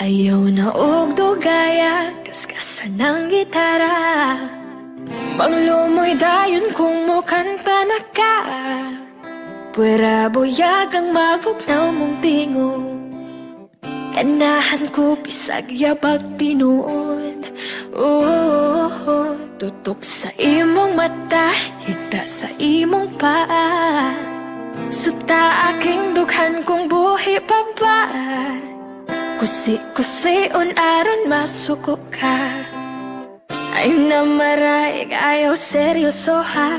Ayaw na og dugaya, kaskasan ng gitara. Manglumoy dayon kung mo kanta na ka. Pwera buyag ang mabugnaw mong tingo. Ganahan ko bisag yabag tinuod. Tutok sa imong mata, higda sa imong paa. Suta aking dughan kung buhi pa ba. Kusi-kusion aron masuko ka. Ay na maraig ayaw seryoso ha.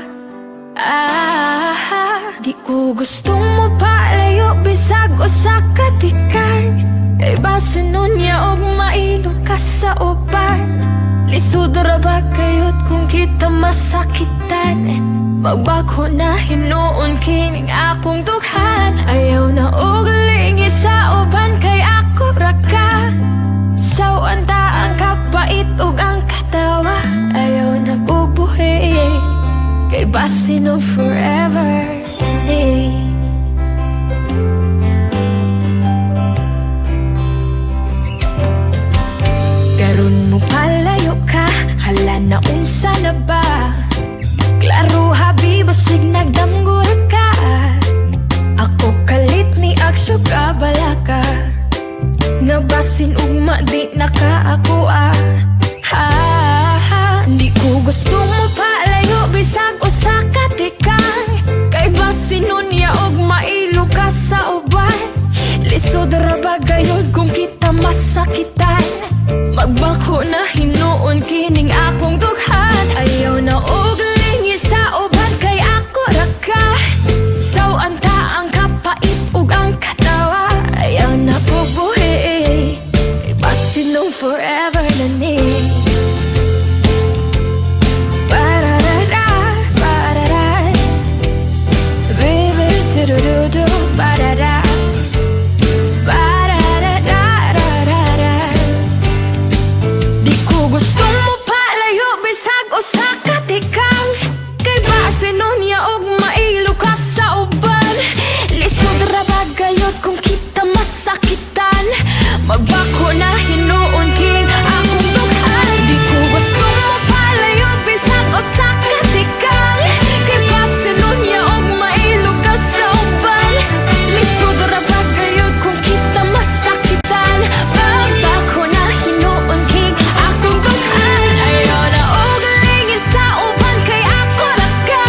Di ko gustong mo palayo bisag o sa katikan. Kay base nun niya og mailo ka sa uban. Lisod ra ba kayot kung kita masakitan. Magbago na hinuon kining akong dughan. Ayaw na og lingi sa uban kay ako ra ka. Sawan ta ang kapait ug ang katawa. Ayaw na ko buhi kay base no forever Karon mo palayo ka, hala na unsa na ba? Klaro habi basig nagdamgol ka. Ako kalit ni aksyo ka balaka. Nga basin ugma di naka ako Di ko gusto mo palayo bisag o sa katikang. Kay basin nun ya og mailo ka sa uban. Lisod ra ba gayon kung kita masakitan. Magbako na hinuon kining akong dughan. Ayaw na og lingi sa uban kay ako ra ka. Sawan ta ang kapait ug ang katawa. Ayaw na og buhi basin nung forever na ni. Ba-da-da-da, ba-da-da. Baby, do-do-do-do, ba-da-da. Gustong mo palayo bisag o sa katikang. Kay base nun ya og mailo ka sa uban. Lisod ra ba gayot kung kita masakitan. Magbako na hinuon king akong dughan. Di ko gusto mo palayo bisag o sa katikang. Kay base nun ya og mailo ka sa uban. Lisod ra ba gayot kung kita masakitan. Magbako na hinuon king akong dughan. Ayaw na og lingi sa uban kay ako ra ka.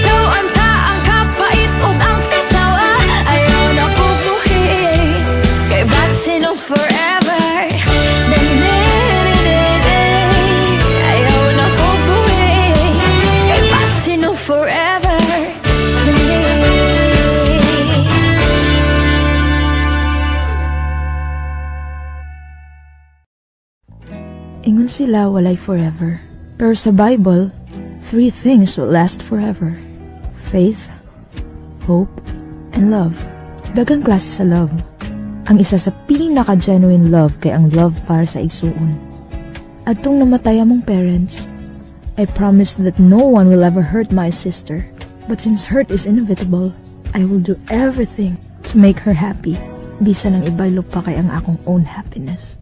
Sawan ta ang kapait ug ang katawa. Ayaw na ko buhi kay base nung forever. Ayaw na ko buhi kay base nung forever. Ingon sila walay forever. Pero sa Bible, 3 things will last forever. Faith, hope, and love. Dagang klase sa love. Ang isa sa pinaka-genuine love kay ang love para sa igsuon. At tung namatay among parents, I promise that no one will ever hurt my sister. But since hurt is inevitable, I will do everything to make her happy. Bisa nang ibaylo pa kay ang akong own happiness.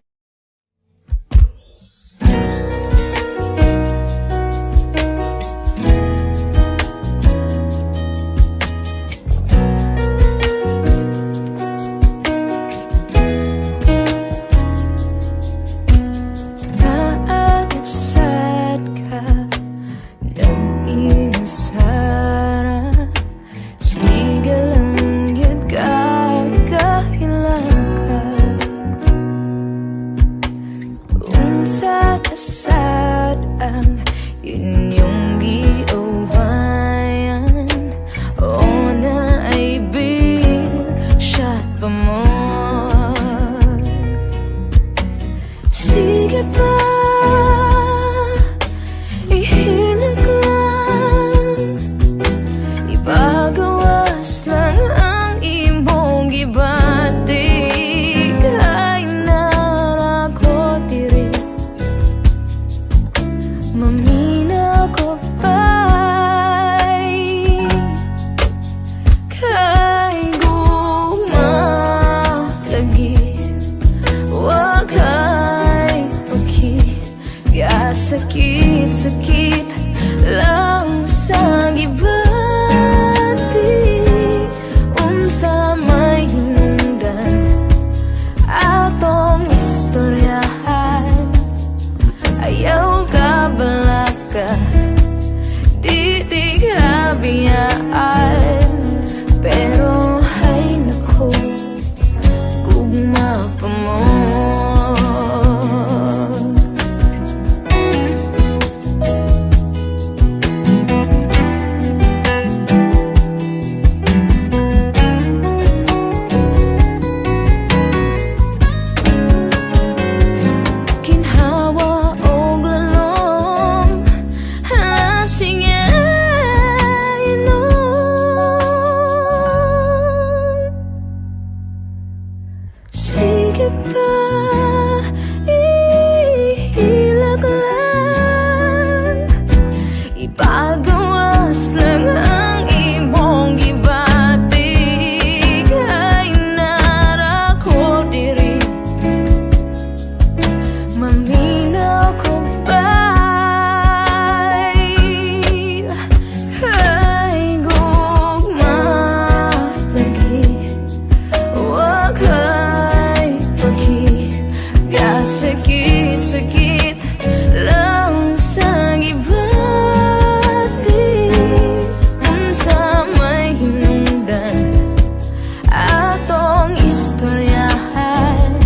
istoryahan.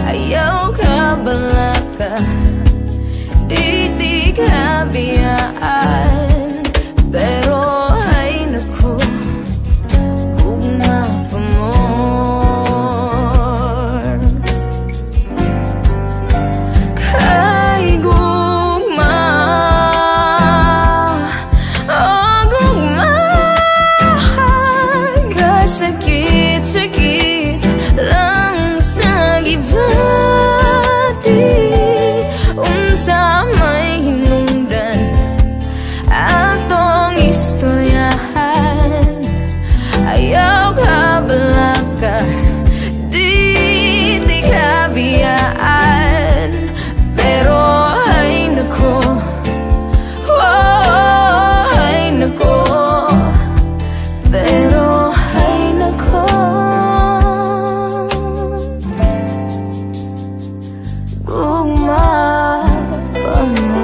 Ayaw ka balaka, di ka biyaan. Pero ay naku, gugma pa mo. Kay gugma, oh gugma, kasakit-sakit lang sa gibati. Unsa may hinungdan atong istoryahan. Ayaw ka balaka, di ka biyaan. Pero ay naku, oh, ay naku, pero ay naku, gugma pa mo.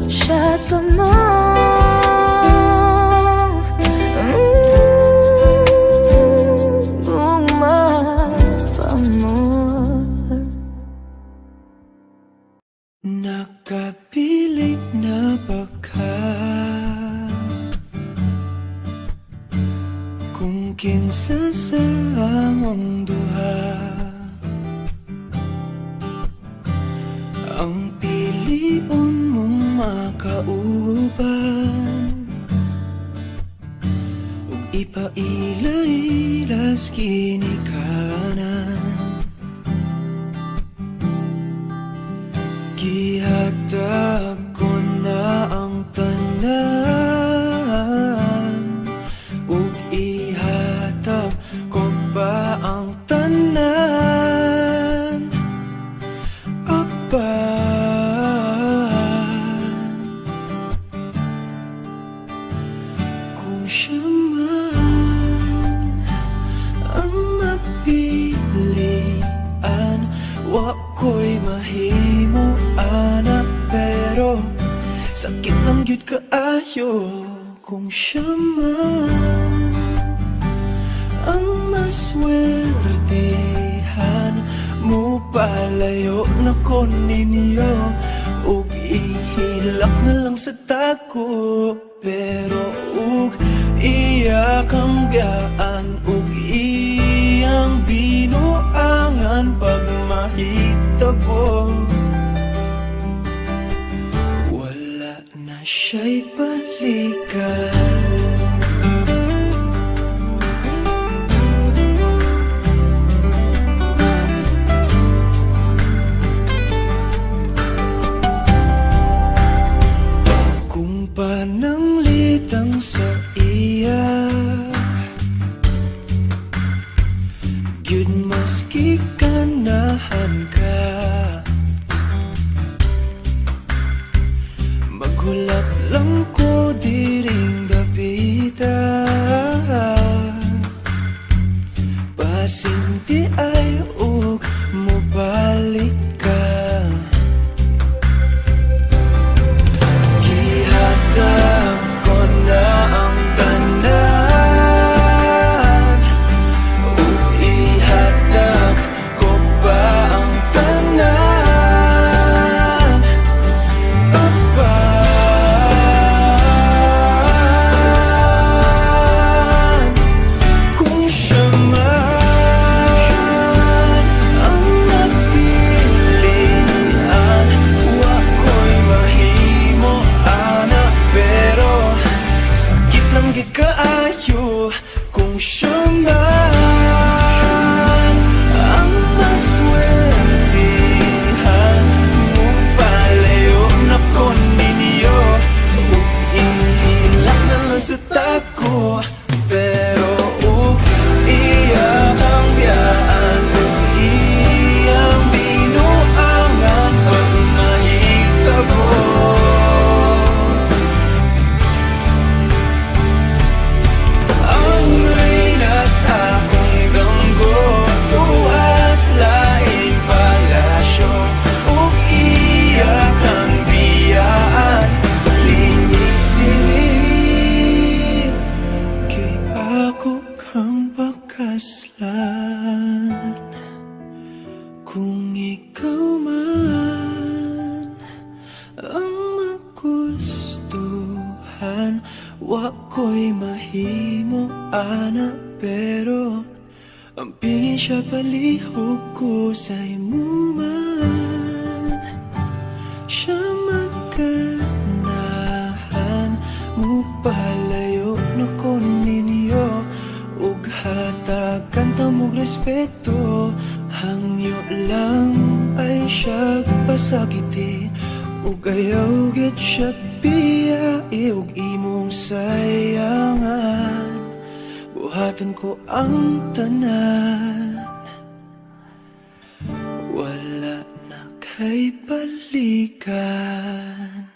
Siya pa mo. Gugma pa mo. Nakapilit na ba ka? Kung kinsa sa among duha ang piliun mong makauban, ug ipailailas ginikanan. Gihatag ko na ang tanan, ug ihatag ko pa ang tanan. Kung siya man ang mapilian, wa ko'y mahimo ana. Pero sakit lang gyud kaayo kung siya man ang maswertehan. Mo palayo na ko ninyo, ug ihilak na lang sa tako. Pero ug iya kang gaan, ug iyang binuangan pag mahitabo. Wala na siya'y balikan. Pananglitang sa iya, gyud maski ganahan ka, maghulat lang ko diring dapita. Pasinti ay ug mobalik ka. Gihatag ko na ang tanan, ug ihatag ko pa ang tanan. Apan kung siya man ang napilian, wa ko'y mahimo ana. Pero sakit lang gid kaayo kung siya man ang maswertihan. Mo palayo na ko ninyo, ug ihilak na lang sa tako. Pero ug iya ang biyaan, ug iyang binuangan pag mahitabo. Ang reyna sa man wa ko'y mahimo ana, pero ang pingin siya palihog ko sa imo man. Siya magkanahan mo palayo na ko ninyo, ug hatagan ta mong respeto. Hangyo lang ay siya pasakiti, ug ayaw git siya biyai, ug imong sayangan. Buhatan ko ang tanan, wala na kay balikan.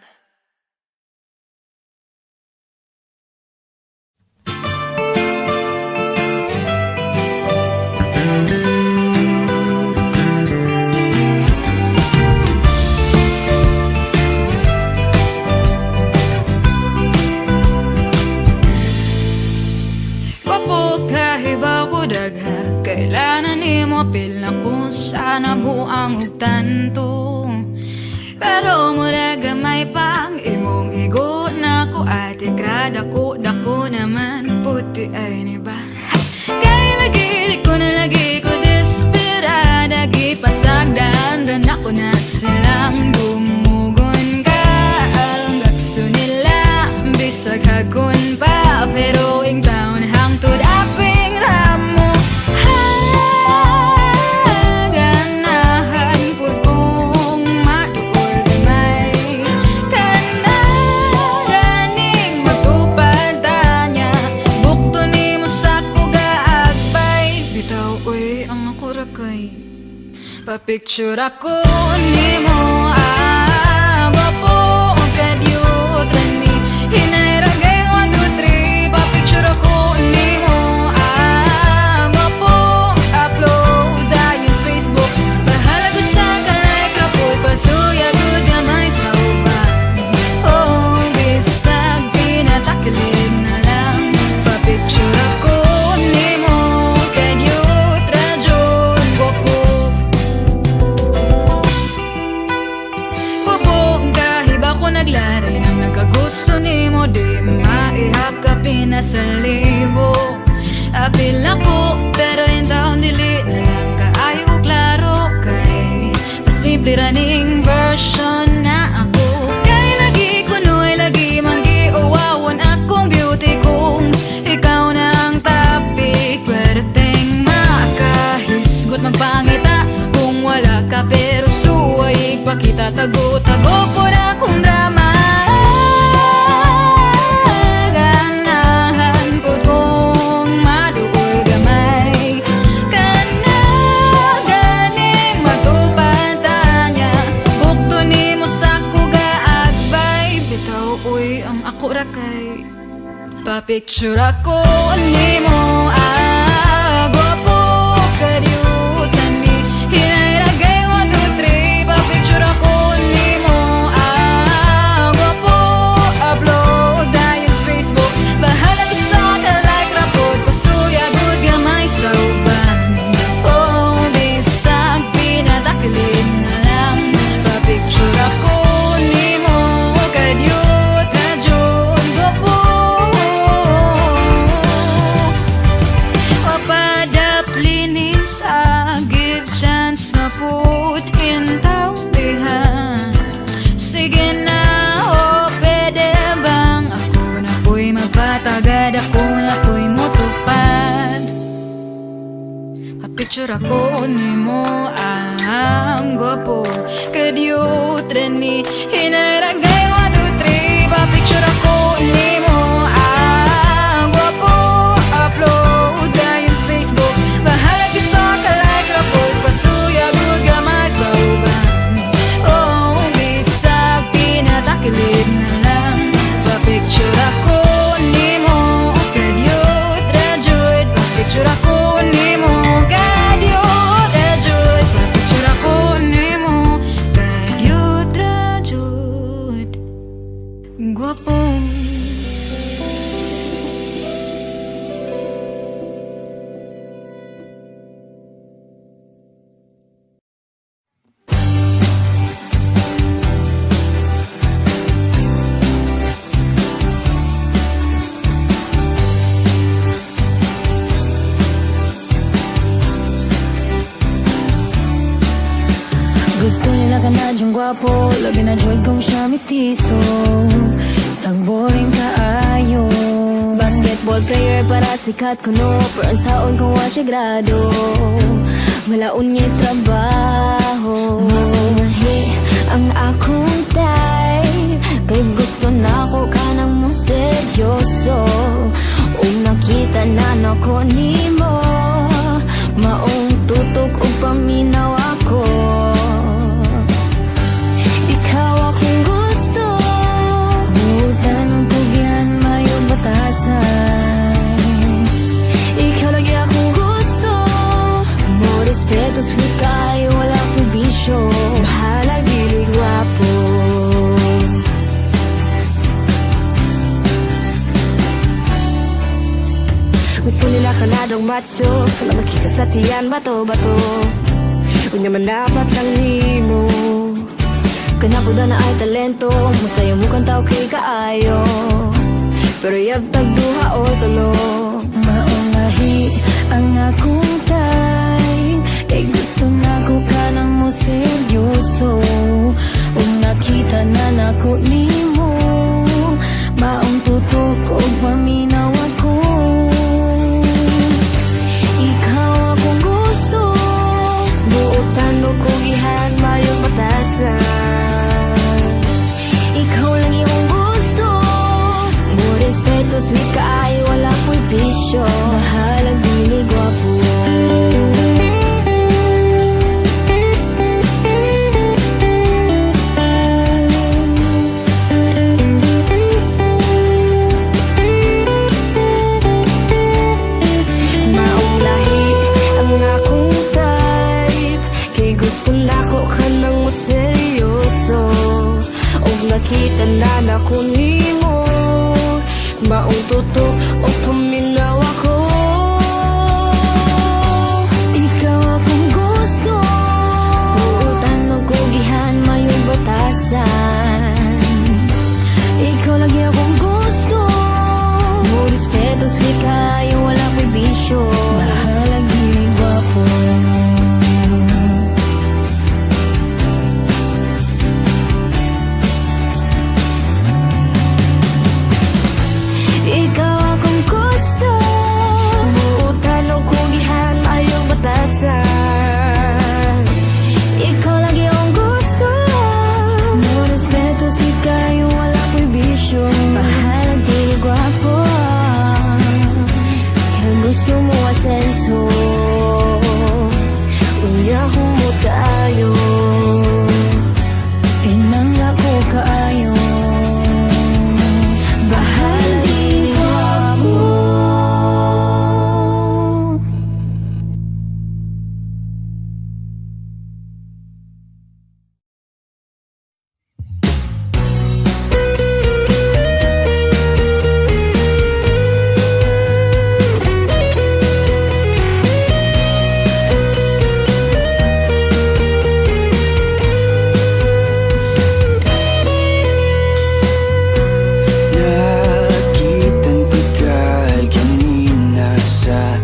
Kailangan nimo apil na kung sana buang ug tanto, pero mura gamay pang imong higo na ko at ikrada ko dako naman puti ay ni ba. Kaya lagi ko na lagi ko desperada, gipasagdan ran ako na silang dumugon ka. Alam gakso nila bisag hagon pa, pero ing taon hangtod aping ramo. Pa-picture ako nimo, gwapo o kadyot rani, hinairagay 1, 2, 3. Pa-picture ako nimo, gwapo, upload ayun sa Facebook. Bahala ko sa kalike, rapod pasuya good gamay sa uban. Oh, bisag pinatakilin na lang. Pa-picture ako nimo, kadyot radyon, gwapo. Naglari nang nagkagusto nimo, di maihap ka pinasalibo. Apil ako, pero yung taon dili na lang kaayo ko klaro, kay pasimple running version na ako. Kay lagi kuno ay lagi manggiuwawan akong beauty kung ikaw na ang topic. Pwedeng makahisgot magpangita kung wala ka, pero suway pakita tago-tago po na kung drama. Ganahan po kung maduol gamay ka na ganing matupantanya. Bukto ni mo sa kugaagbay, bitaw uy ang ako rakay. Pa-picture ako nimo, gwapo kadyutan ni, hinairagay 1, 2, 3. Pa-picture ako nimo, gwapo, upload ayun sa Facebook. Bahala ka sa kalike, rapod pasuya good gamay sa uban. Oh, bisag pinatakilin na lang. Pa-picture ako nimo, kadyut radyon, gwapo. Wapadaplinis give chance na put in taong diha. Sige na, o pwede bang ako na po'y magpatagad, ako na po'y mutupad. Pa-picture ako nimo, ang gwapo kadyut rani, hinairagay 1, 2, 3. Pa-picture ako nimo, gwapo, upload ayun sa Facebook. Bahala ka sa kalike, rapod pasuya good gamay sa uban. Oh, bisag pinatakilid na lang. Pa-picture ako nimo, kadyut radyon. Pa-picture ako nimo, kadyut radyon. Pa-picture ako nimo, kadyut radyon. Gwapo. gwapo, labi na joy kong siya mistiso. Sagboring kaayo, basketball player para sikat ko no. Pero ang saon kong wa siya grado, malaon niya'y trabaho. Maunahi ang akong type, kay gusto na ko ka nang mo seryoso. Kung nakita na nako nimo, maong tutok o paminaw ako. Ikaw akong gusto, buutan ng pugyan, mayong batasan. Ikaw lagi akong gusto, mo respeto, sweet kayo, wala akong bisyo. Bahala, gili, gwapo. Gusto nila ka na daw macho, sana makita sa tiyan, bato-bato. Unya man dapat lang nimo, kanakuda na ay talento, masaya mo kang tao kay kaayo. Pero yagtag duha o tulo, maungahi ang akong time, kay gusto na ko ka nang mo seryoso. Kung nakita na nako nimo, maong tutok o paminaw ako. Ikaw akong gusto, buutan o kugihan, mayong batasan. Ikaw lang yung gusto, mo respeto, sweet kaayo, wala po'y bisyo. Mahalang dili, gwapo. Nakita na nako nimo, maong tutok o paminaw ako. Ikaw akong gusto, buutan ng kugihan, mayong batasan. Ikaw lagi akong gusto, mo respeto, sweet kayo, wala ko'y bisyo. Bahala, gili, gwapo. Ikaw akong gusto, buutan o kugihan, mayong batasan. Ikaw lagi akong gusto, mo respeto, sweet kayo, wala ko'y bisyo. Mahal, di gwapo, kaya gusto mo asenso. Unya kung mo tayo, pinangga ko kaayo. Bahal, di gwapo. Nakitan ti kay kanina sa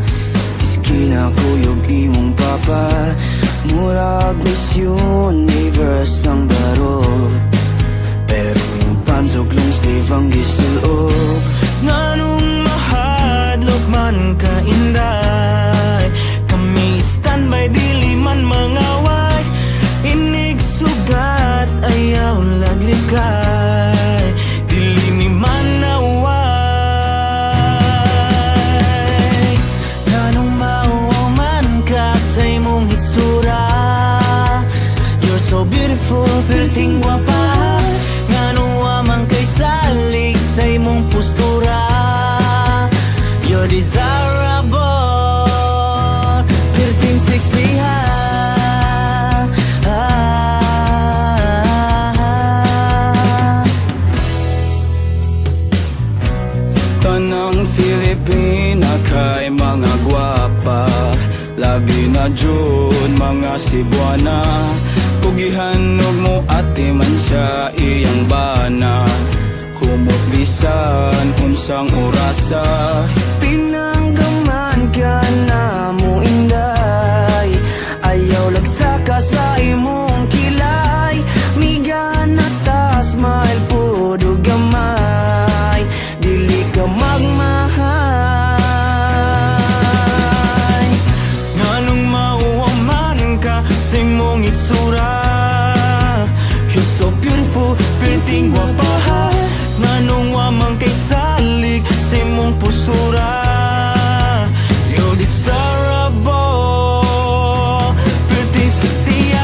iskina kuyog imong papa. Murag Miss Universe ang baro, pero yung pansog long sleeve ang gisulo. Nganong mahadlok man ka inday, kami standby dili man mangaway. Inig sugat ayaw laglikay, dili mi manaway. Nganong mauman ka sa imong hitsura, you're so beautiful, perting guwapa. Nganong wamang kay salik sa imong postura, you're desirable, perting sexy ha. Tanang Filipina kay mga gwapa, labi na Jud mga Cebuana. Pugihanog mo ate man siya iyang bana, humot bisan unsang orasa. Pinanggaman ka na mo inday, ayaw lagsa ka sa imong kilay. Mig postura. You're desirable, pretty sexy.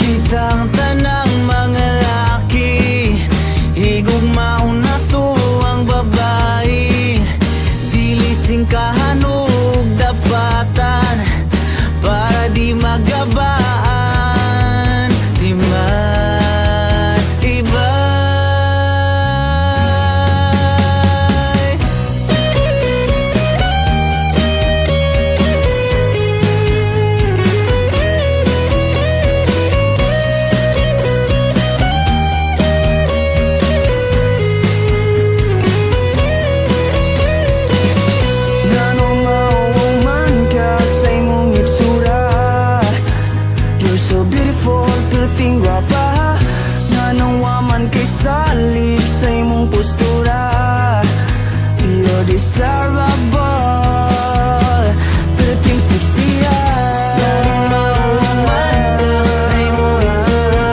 Kitang tanang mga laki, higugmaon na to ang babae. Dilising kahanog dapatan, para di magabaan. Di man iba'y Nganong mauman ka sa imong itsura. You're so beautiful, piting gwapa. Nganong waman kay salik sa imong postura. You're desirable, piting sexy. Nganong mauman ka sa imong itsura.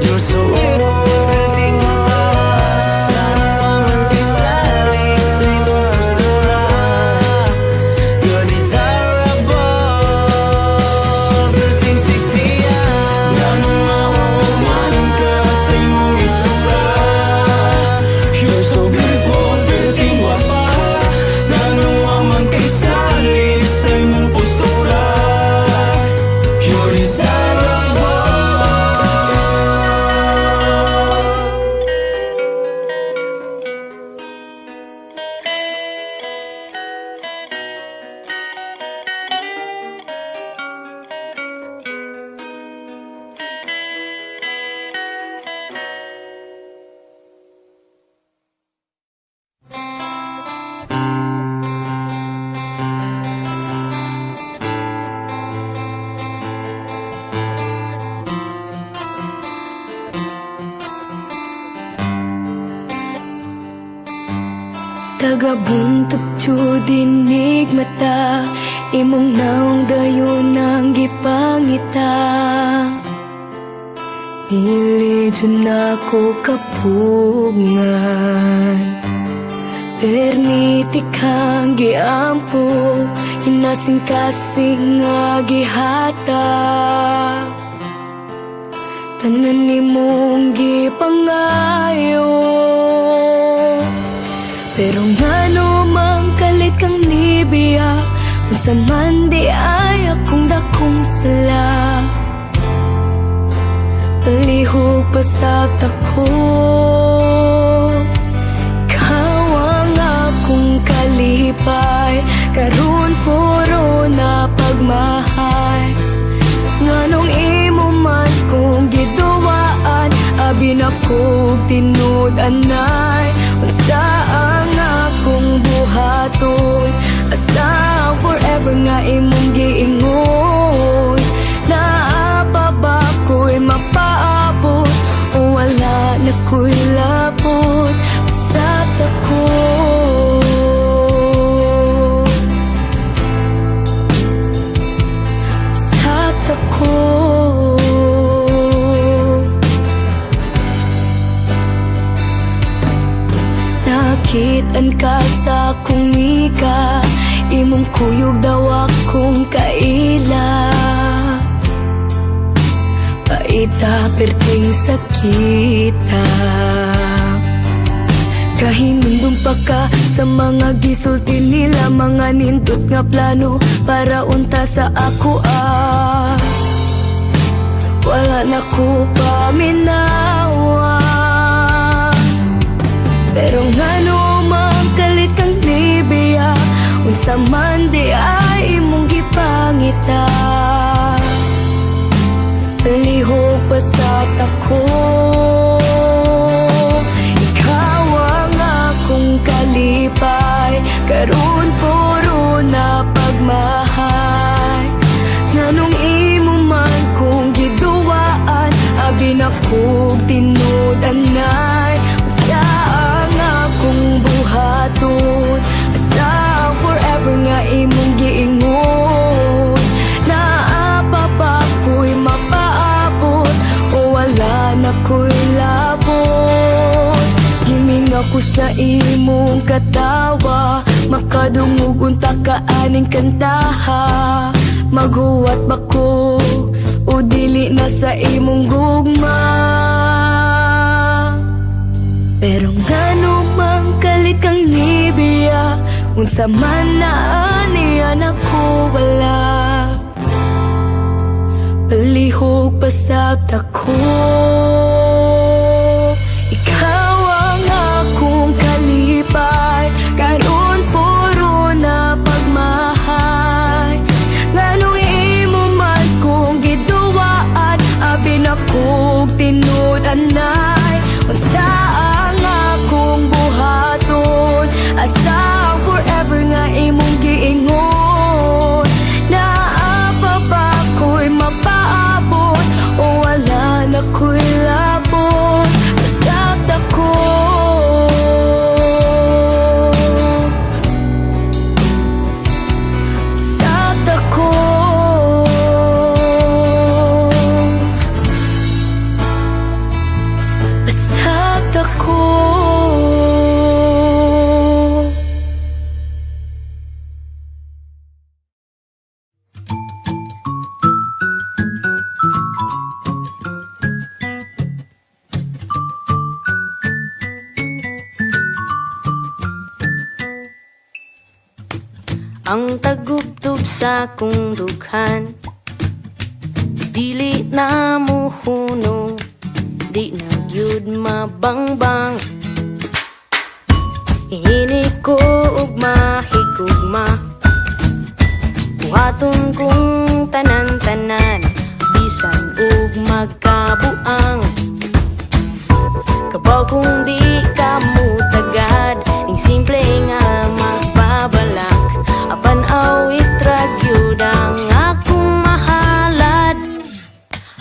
You're so beautiful, piting gwapa. Nganong waman kay salik sa imong postura. You're desirable, piting sexy. Nganong mauman ka sa imong itsura. You're so beautiful, piting gwapa. Nganong waman kay salik sa imong postura. You're desirable. Tagabuntag dinig mata, imong naong dayon ang gipangita. Dili dyan ako kapugngan, perniti kang giampo, hinasing-kasing nga gihata. Tanan nimong gipangayo, pero ngano mang kalit kang nibiya, unsa man di ay akong dakong sala. Palihog pasat ako, kawang akong kalipay, karon puro na pagmahay. Nganong imo man kong giduwaan, abi na kog tinud anay. Unsa ang akong buhaton, asa ang forever nga imong giingon. Naapa ba ko'y mapaabot, o wala na ko'y labot. Pasat ako, pasat ako. Nakitaan ka sa akong ika, imong kuyog daw akong kaila. Paita perting sakita, kahinundong pa ka sa mga gisulti nila, mga nindot nga plano para unta sa ako wala na ko paminawa. Pero ngano mang kalit kang nibiya, unsa man di ay imong gipangita. Palihog pasat ako, ikaw ang akong kalipay, karon puro na pagmahay. Nganong imo man kong giduwaan, abi na kog tinud anay. Unsa ang ako ako sa imong katawa, makadungog unta ka aning kantaha. Maghuwat ba ko o dili na sa imong gugma? Pero ngano mang kalit kang nibiya, unsa man na aniyan ako wala. Palihog pasabta ko, ikaw ang akong kalipay, karon puro na pagmahay. Nganong imo man kong giduwaan, abi na kong tinud-anay. Unsa ang akong buhaton, asa ang forever nga imong giingon. Naapa ba ko'y mapaabot o wala na ko'y labot? Basta ko basta ko basta ko. Ang tagubtub sa kong dughan, dili na mo hunong, di na gyud mabangbang. Hingini ko og mahigugma, buhaton kong tanan-tanan, bisan og magkabuang. Kabaw kung di ka mo tagad, ing simple nga magbabalak. Apan awit ragyod ang akong mahalad.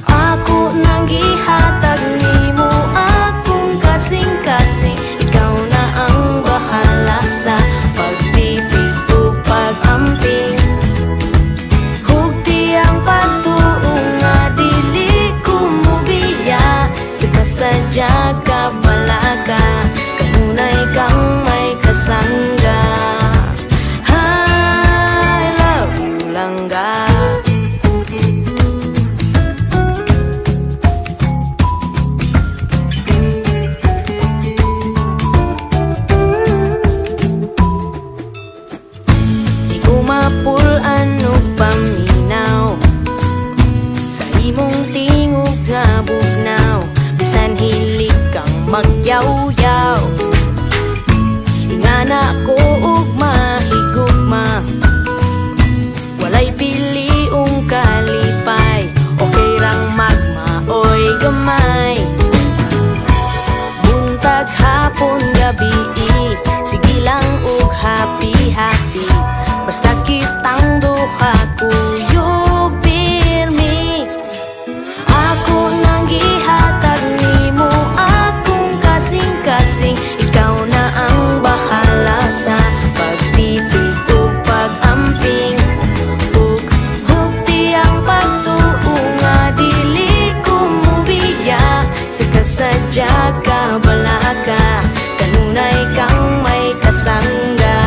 Ako nang gihatag nimo akong kasing-kasing, ikaw na ang bahala sa pagtipig ug pag-amping. Hugti ang pagtuong nga dili ko mubiya, sa kasadya ka balaka, kanunay kang may kasangga. Mapulan o paminaw sa imong tingog nga bugnaw, bisan hilig kang magyaw-yaw. Ingana ko og mahigugma, walay piliong kalipay, okay rang magmaoy gamay. Buntag hapon gabi, sige lang og happy-happy, basta kitang duha kuyog pirmi. Ako nang gihatag nimo akong kasing-kasing, ikaw na ang bahala sa pagtipig ug pag-amping. Ug hugti ang pagtuong nga dili ko mubiya, sa kasadya ka balaka, kanunay kang may kasangga.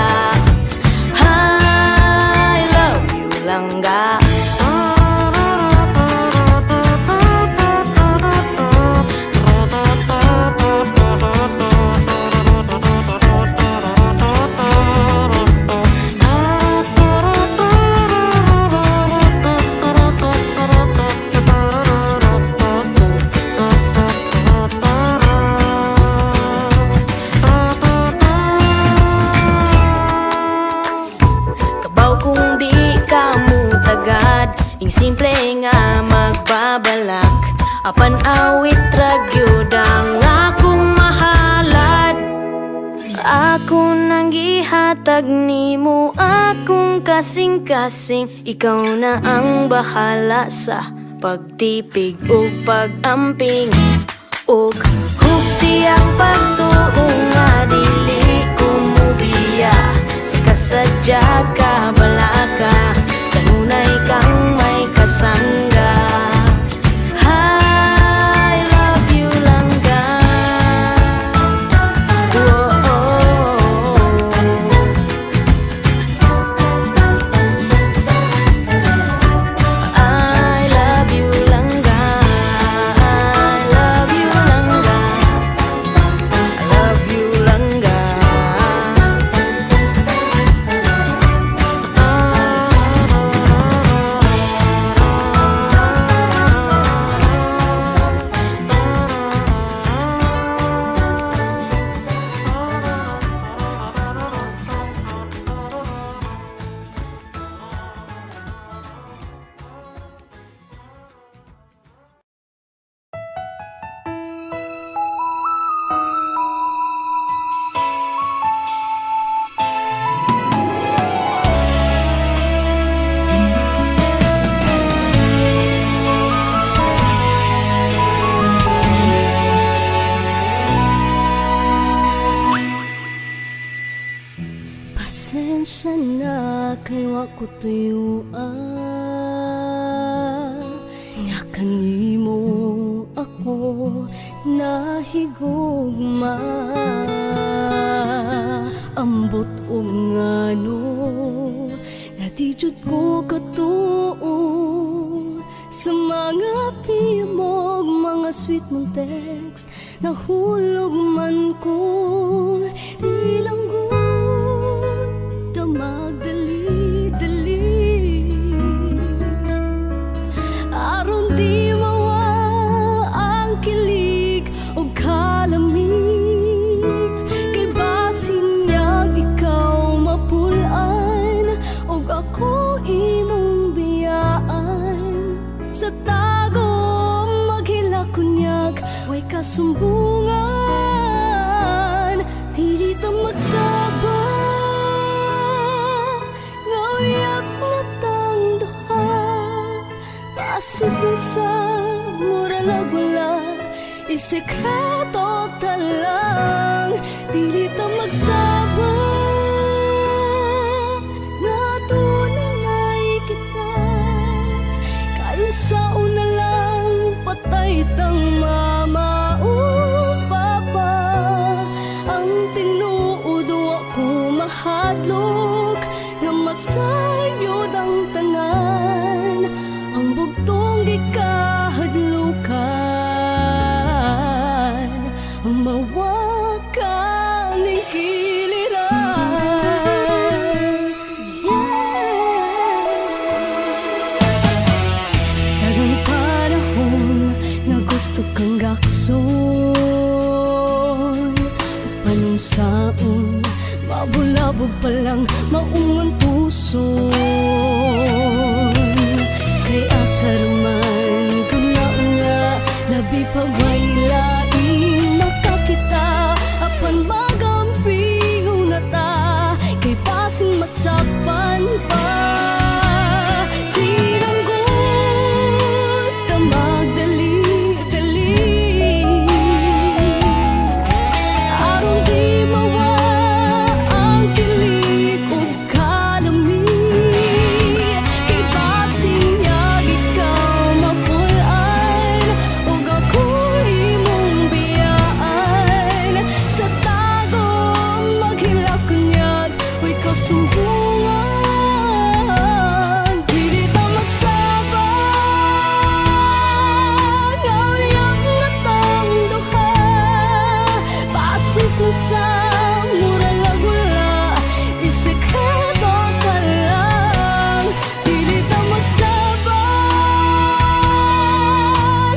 Ing simple nga magbabalak, apan awit ragyod ang akong mahalad. Ako nang gihatag nimo akong kasing-kasing, ikaw na ang bahala sa pagtipig ug pag-amping. Ug hugti ang pagtuong nga dili ko mubiya, sa kasadya ka balaka, kanunay kang may kasangga. I love you langga. Whoa. sana kay wa ko tuyuan nga kanimo ako nahigugma ambot og ngano nga di jud ko katuo sa mga timog mga sweet mong text nahulog man ko di lang magdali-dali aron di mawa ang kilig o kalamig kay basin niyag ikaw mapulaan o ako imong biyaan sa tago maghilakunyag way kasumbungan dili ta magsabay Sige sa mura lang wala isekreto talang dili ta magsaba nga tunay kita kayo sa una lang patay tang mama o papa ang tinuod ako mahadlok nga masayod ang tanan ang bugtong gikahadlukan ang mawakan ng kiliran Dagang panahon nga gusto kang gakson panungsaon mabulabog pa lang maungan puso Sarman kuna-una labi pa may laing makakita apan magamping unata kay pasing masapan pa tinanggut ta magdali-dali aron di mawa ang kilig ug kalamig kay pasing sumbungan dili ta magsaba ngayang nga tang duha pasig sa mura lang wala isekreto ka lang dili ta magsaba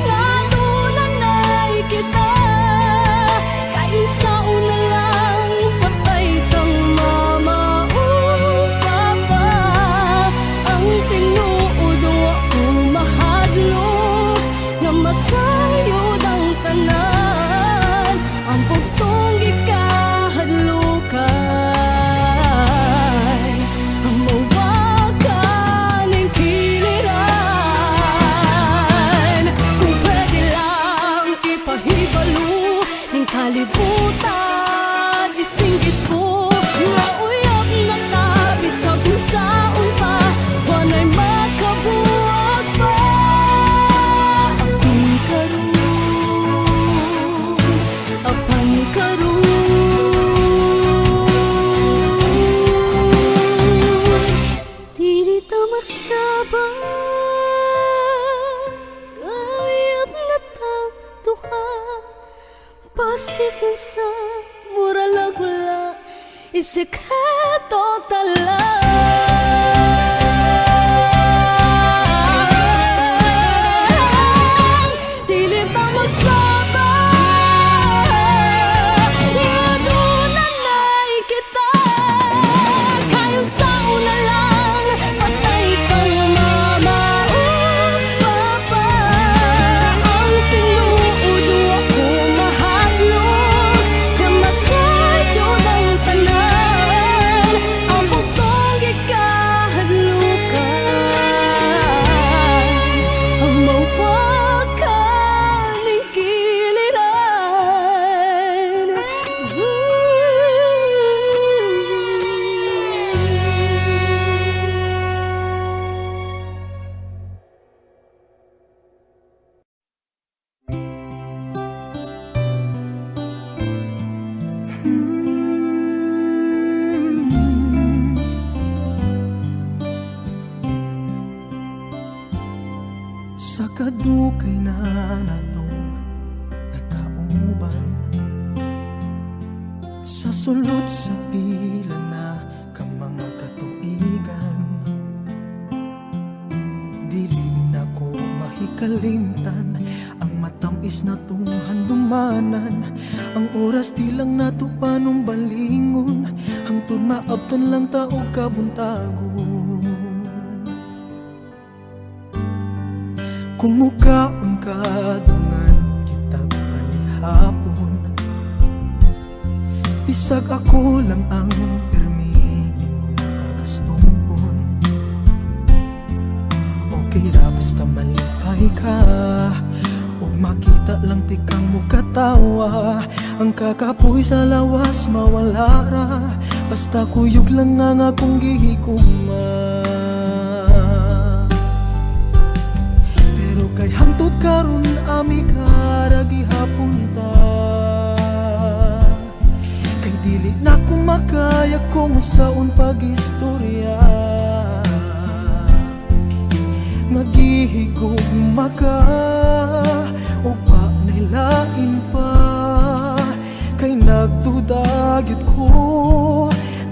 nga tunay kita kayo sa una lang patay tang mama masayod ang tanan ang bugtong gikahadlukan ang mawakan ng kiliran kung pwede lang ipahibalo ng kalibutan isinggit ko nga uyab na tabi sa busaon pa wanay makabuwag pa Pasikan sa mura lang wala isekreto talang dili ta magsaba tunay kita kayo sa una lang patay kang mama o papa ang tinuod ako mahadlok na masayod ang tanan ang bugtong dugay na natong nagkauban sa sulod sa pila na ka mga katuigan. Dili na ko mahikalimtan ang matamis na tong handumanan. Ang oras di lang nato panong balingon, hangtod maabtan lang tao kabuntagon. Kung mukaon ka dungan kita panihapon, bisag ako lang ang pirmi nimo pagastumbon. Okay ra basta malipay ka, ug makita lang tikang mukatawa. Ang kakapoy sa lawas mawala ra, basta kuyog lang ang akong gihigugma. Pero kay hangtod karon ami ka gihapon ta, kay dili na ko makaya kung saon pag-istorya. Nagihigugma ka o pa nilain pa, kay nagdudagyot ko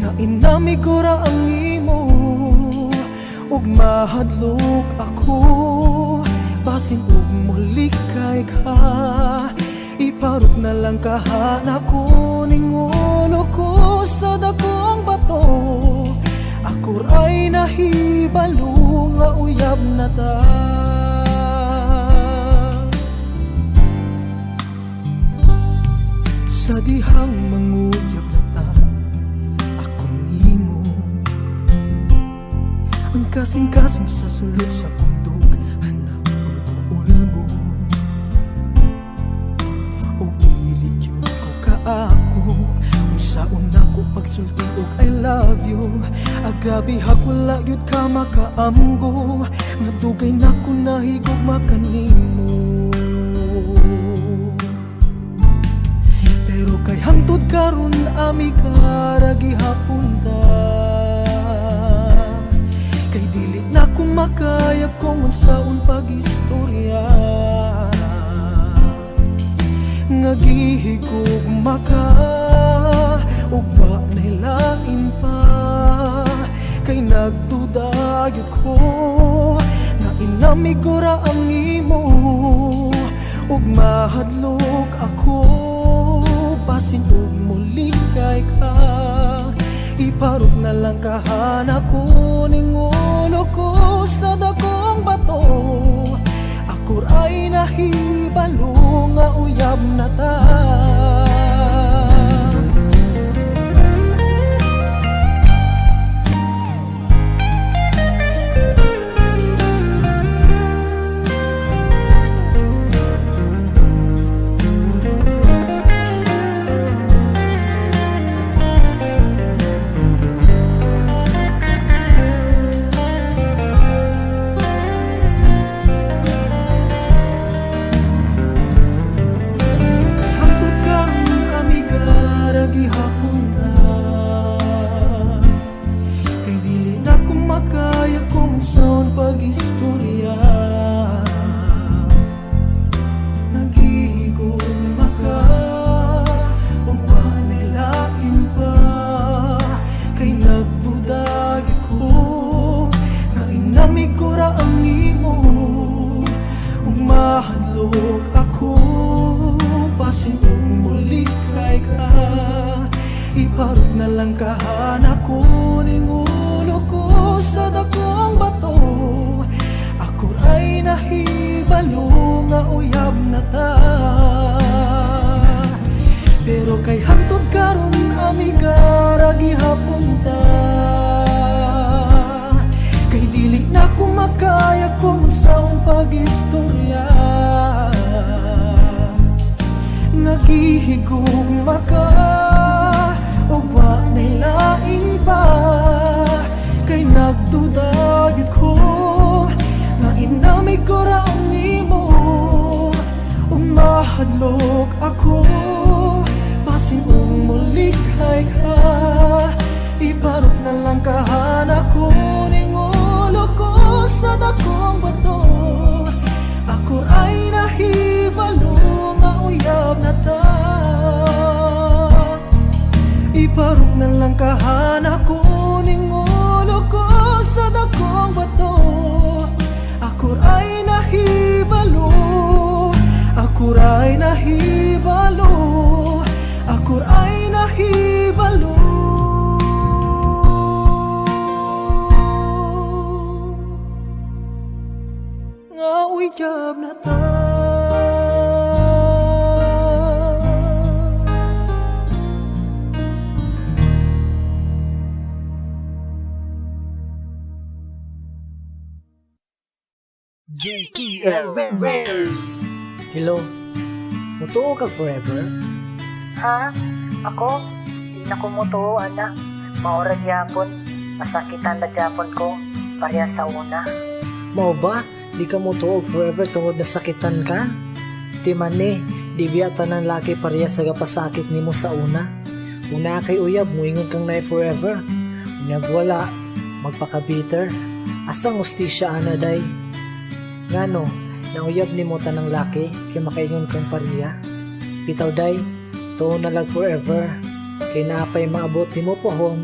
na inami ko ra ang imo, ug mahadlok ako basin ug mulikay ka. Iparok na lang kahana ko, ninguno ko sa dakong bato. Ako ra'y nahibalo nga uyab na ta. Sa dihang manguyab na ta ako nimo, ang kasing-kasing sa sulod sa bundok hanap ulbo. O gilit yun ko kaako, kung saon ako pagsulti og I love you. Agrabi wala yun ka makaamgo, nga dugay na ko nahigog makanimo. Pero kay hangtod karon ami ka gihapon ta, kay dili na ko makaya kung unsaon pag-istorya. Nga gihigugma ka ug ba nahilain pa, kay nagdudagyot ko na inamig ko ra ang imo, ug mahadlok ako basin ug mulikay ka. Iparok na lang kahana ko, ninguno ko sa dakong bato. Ako ra'y nahibalo nga uyab na ta. Pag-istorya, nagihigugma ka o panilain pa, kay nagdudagyot ko na inamig ko ra ang imo, ug mahadlok ako basin ug mulikay ka. Iparok na lang kahana ko, ninguno ko sa dakong bato. Ako ay nahibalo nga uyab na ta. Pero kay hangtod karon amiga gihapon ta, kay dili na ko makaya kung saong pag-istorya. Nagihigugma ka o wa nilain pa, kay nagdudagyot ko na inamig ko ra ang imo, ug mahadlok ako basin ug mulikay ka. Iparok na lang kahana ko, ningulo ko sa dakong bato. Ako Iparok na lang kahana ko ning ulo ko sa dakong bato. Ako ay nahibalo, ako ay nahibalo, ako ay nahibalo. Nga uyab na ta. Hello, mutuo ka forever? Ha? Ako? Di na ko mutuo, anak. Maurag yapon. Masakitan na yapon ko. Pareha sa una. Mao ba? Di ka mutuo forever tungod na sakitan ka? Di man di biyata ng laki pareha sa gapasakit nimo sa una. Una kay uyab, muingon kang na forever. Unyag wala, magpaka-bitter. Asang ustisya ana day? Ngano, nauyab ni mo tanang laki kay makaingon kang pareha. Bitaw day, tuo na lang forever. Kay naapay maabot ni mo pohon.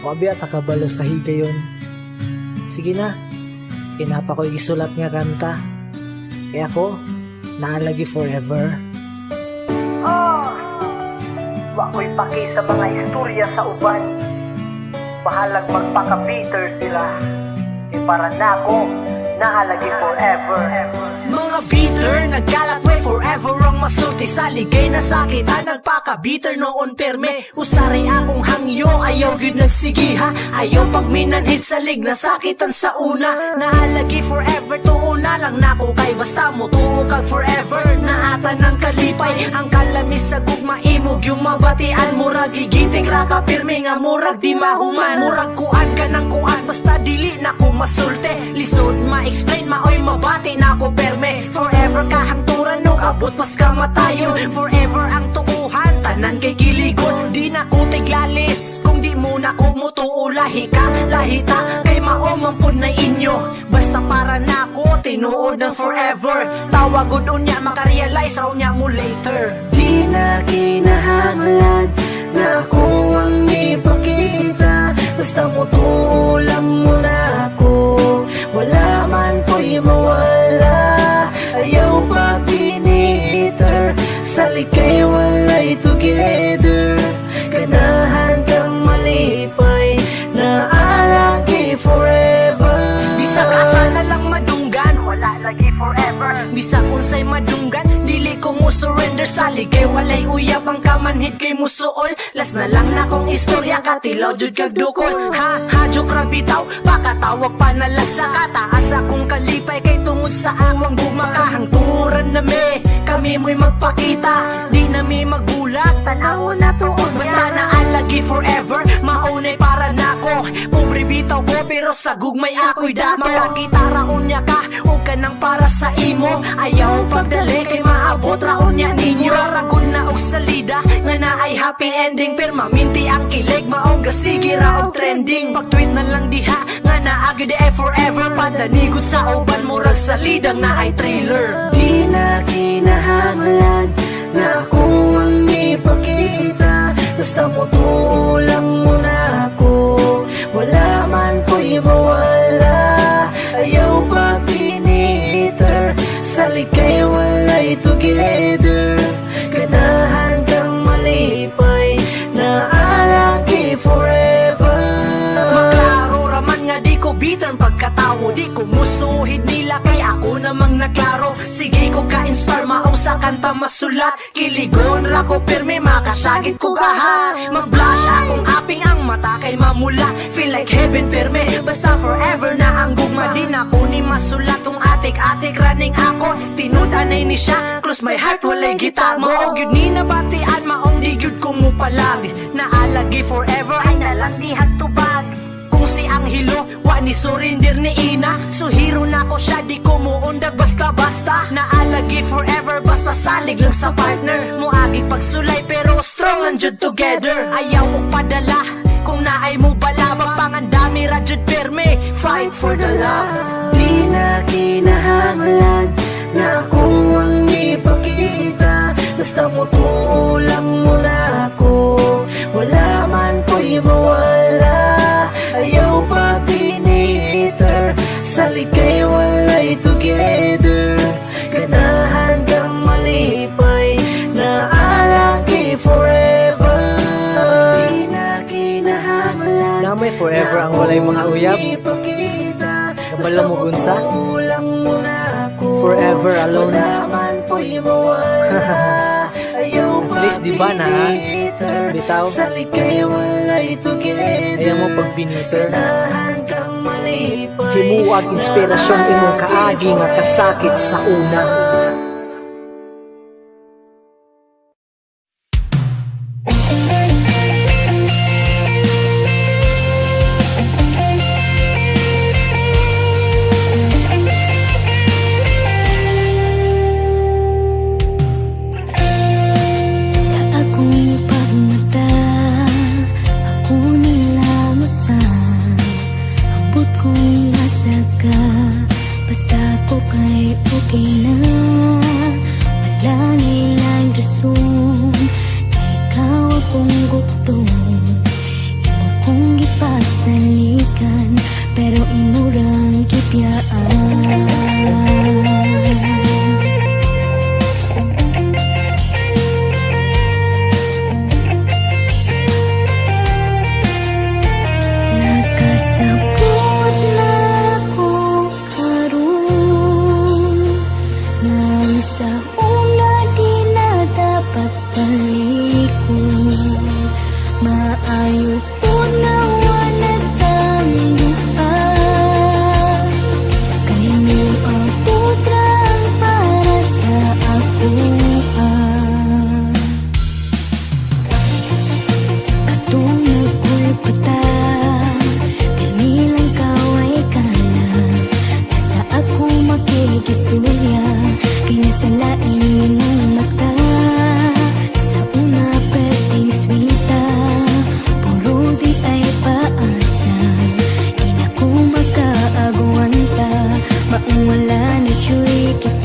Wabi at akabalo sa higayon. Sige na, kinapa ko isulat nga kanta. Kaya ako, naalagi forever. Wako'y paki sa mga istorya sa uban. Bahalag magpaka-bitter sila. Para na ako, nahalagi forever. Mga bitter, nagkalat way forever ang masulti sa ligay na sakit nagpaka-bitter noon perme. Usari akong hangyo, ayaw yun nagsigiha. Ayaw pag minanhid sa lig na sakitan sa una. Nahalagi forever, tuo na lang na ko kay basta mo tuo kag forever. Naata ng kalipay, ang kalamis sa gugma imog yung mabatian. Murag gigitik ra ka pirmi nga murag di mahuman. Murag kuan ka ng kuan, basta dili na ko masulte. Lisod ma-explain, maoy mabati na ko perme. Forever kahangturan no abot pas kamatayon. Forever ang tuuhan, tanan kay giligon. Di na ko tiglalis, kung di mo na ko mutuo. Lahi ka, lahita, kay maomampod na inyo. Basta para na ko, tinuod ng forever. Tawagod unya, makarealize raw niya mo later. Di na kinahanglan na ako ang ipakita. Basta mutuo lang mo na ako. Wala man ko'y mawala. Ayaw pa piniter. Sa likay walay together. Ganahan kang malipay. Naalagi forever. Bisag asa na lang madunggan, Wala lagi forever. bisag unsay madunggan, dili ko mo surrender. Sa ligay walay uyab ang kamanhid kay musuol. Las na lang na kong istorya, katilaw jud kag dukol. Ha joke ra bitaw, pakatawag pa na lang sa kataas akong kalipay. Kay tungod sa awang gumakahangturan na me. Kami mo'y magpakita, di na mi magbulag. Tanaw na tuon Basta naalagi forever, maunay para nako. Pobre bitaw ko pero sa gugmay ako'y dako. Makakita raon niya ka, huwag ka nang para sa imo. Ayaw pagdali kay maabot raon niya ninyo. Raragon na og salida, nga na ay happy ending. Per maminti ang kilig, maong gasigi raong trending. Pag-tweet na lang diha, nga naagi di ay forever. Padanigod sa uban, murag salidang na ay trailer. Di na kinahanglan na ako ang ipakita. Basta mutuo lang mo na ako. Wala man ko'y mawala. Ayaw pa piniter. Sa likay walay together. Ganahan kang malipay. Naalagi forever. Maklaro raman nga di ko bitter pagkatawo. Di ko musuhid nila kay ako namang naklaro. Sige ko ka-inspire, maong sa kanta masulat. Kiligon ra ko pirme, makasagit ko gahat. Mag-blush akong aping ang mata kay mamula. Feel like heaven pirme, basta forever na ang gugma. Di na ko ni masulat tong atik-atik running ako. Tinudanay ni siya, close my heart walay gita. Maog yun ni nabatian, maong di yun ko mo palag. Naalagi forever, ay nalang di hagtubag. Kung si Anghelo, wa ni surrender ni Ina. So hero na ko siya, di ko muundag basta-basta. Naalagi forever, basta salig lang sa partner. Muagig pagsulay pero strong lang jud together. Ayaw mo padala, kung naay mo bala. Magpangandami ra jud perme, fight for the love. Di na kinahanglan na ako ang ipakita. Basta mutuo lang mo na ako. Wala likay walay together. Ganahan kang malipay na alaki forever. Di na kinahanglan Na may forever ang walay mga uyab. Kabalo mo gunsa? Forever alone. At least di ba na, bitaw? Ayaw mo pag binuter. Himuwag inspirasyon imong kaagi nga kasakit sa una. Sa akong pagmata, ako nilang usan. Ambot kong asa ka, basta ko kay okay na. Wala nilang rason, na ikaw akong gukton. Imo kong gipasalikan, pero imurang kipyaan. Nakasabot na ko karon, nang sa una di na dapat balikon. Maayo po na wala tang duha, kay mo ang putrang para sa ako. Katong nagko'y pata, kanilang kaway ka na. Nasa ako makikistorya, kay nasa laing imong mata. Sa una perting swita, puro di ay paasa. Di na ko makaagwanta, maong wala na tsuy kita.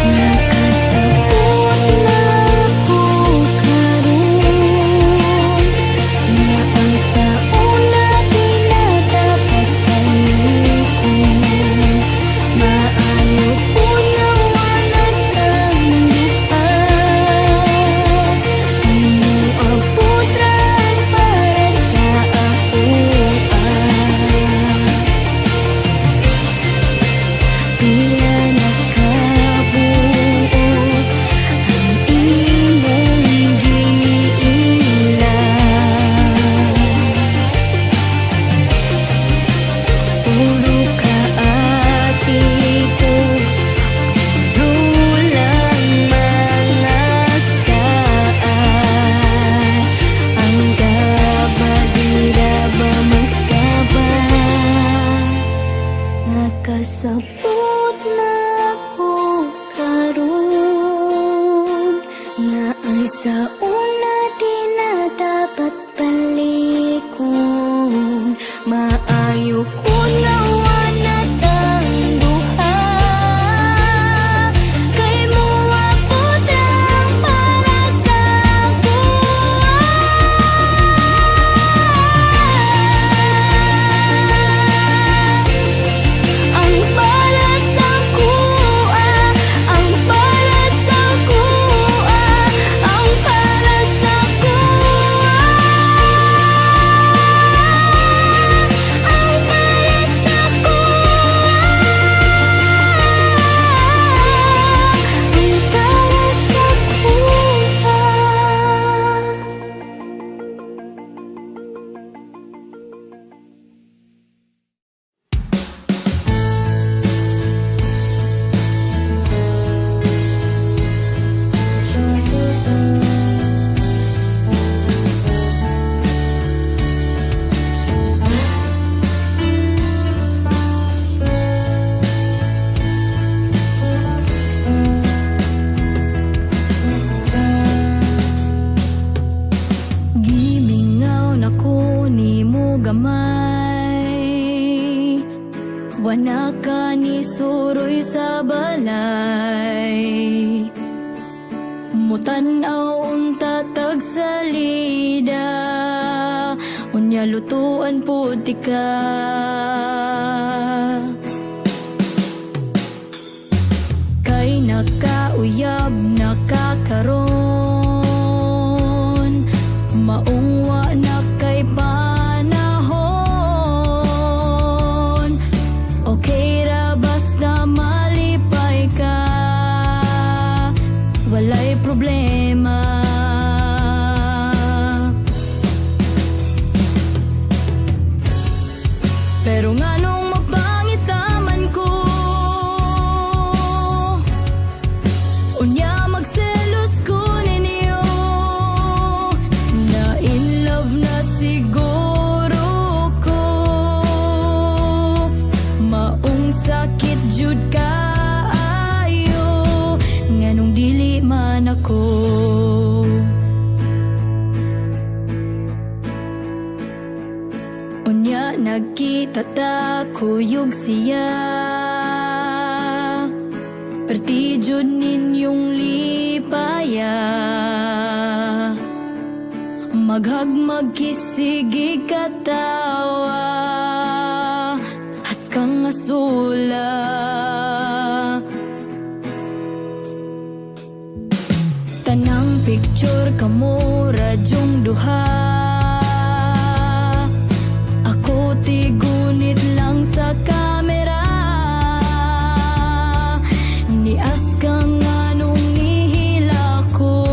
Nakasabot na ko karon, na ang sa una di na dapat balikon. Maayo po na wala tang duha, kay mo ang putran para sa ako. Pila nakabuo ang imong giilang, puro ka ati ko, puro lang mga saan. Ang gabadira ba magsabay, nakasabot na ko karon, nga ang sa una di na dapat balikon. Maayo po na wala tang duha, kay mo aputrang para sa ang para sa kuha, ang para sa kuha, ang para sa kuha, ang para sa Wana ka ni suroy sa balay, Mutanaw unta tag salida, unya lutuan puti ka. Kay nakauyab nakakaron, maungwa na kay panahon. Okay ra basta malipay ka, walay problema. Pero nganong mapangitaman ko, unya magselos ko ninyo, na in love na siguro ko. Maong sakit jud kaayo, nganong dili man ako. Unya nagkita ta kuyog siya, perti jud ninyong lipaya. Maghagmag kisigi katawa, haskang asula. Tanang picture kamo radyong duha, ako tigunit lang sa kamera. Nias ka nga nung nihila ko,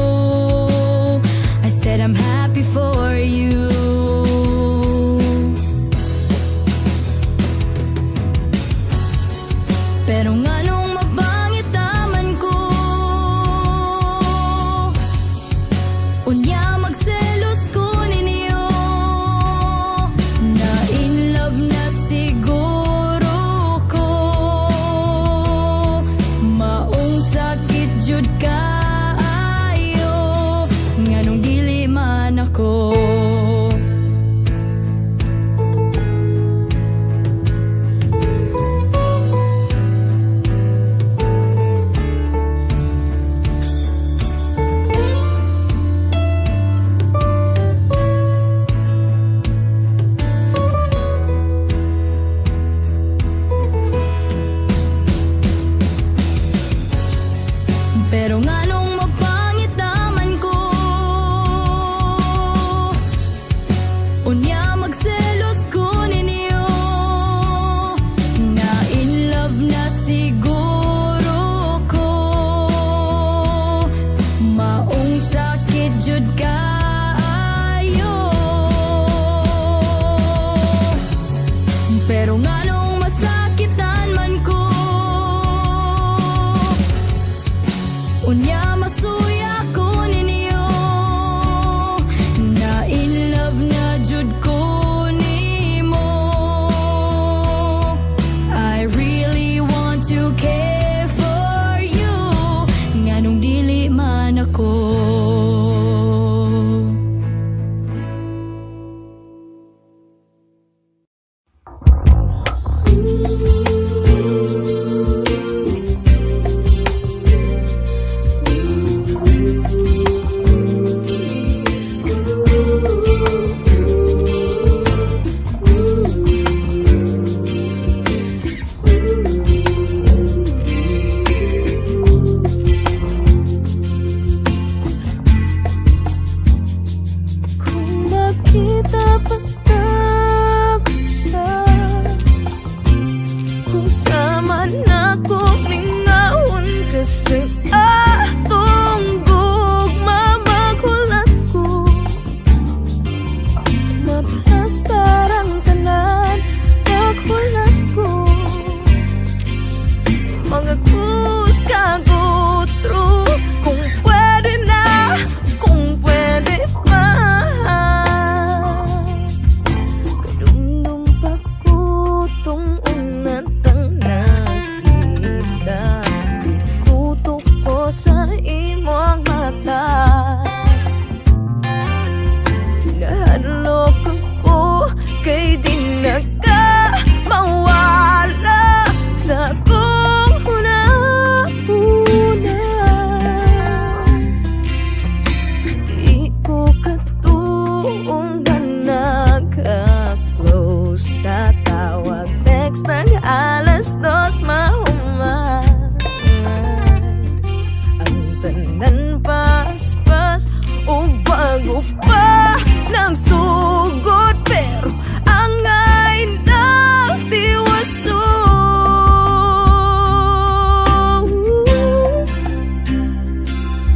I said I'm happy for you. Pero nga nung mapangitaman ko, unya magselos ko ninyo, na in love na siguro ko. Maong sakit jud kaayo, nganong dili man ako. Pero nganong mapangitaman ko, unya magselos ko ninyo, na in love na siguro ko. Maong sakit jud kaayo, pero nganong masakitan man ko, unya masuya ko ninyo, na in love na jud ko nimo. I really want to care for you, nganong dili man ako. tag alas 2 mahuman. Ang tanan paspas o bago pa nagsugod, pero ang ay nagtiwaso.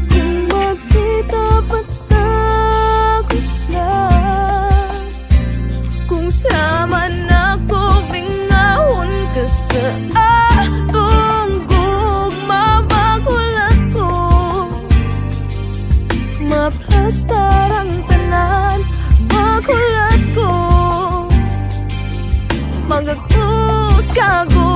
Kung makita pa tagos na, kung sama na ko bingahon ka sa akong gugma, magulat ko maplastar ang tanan, magulat ko magakus kago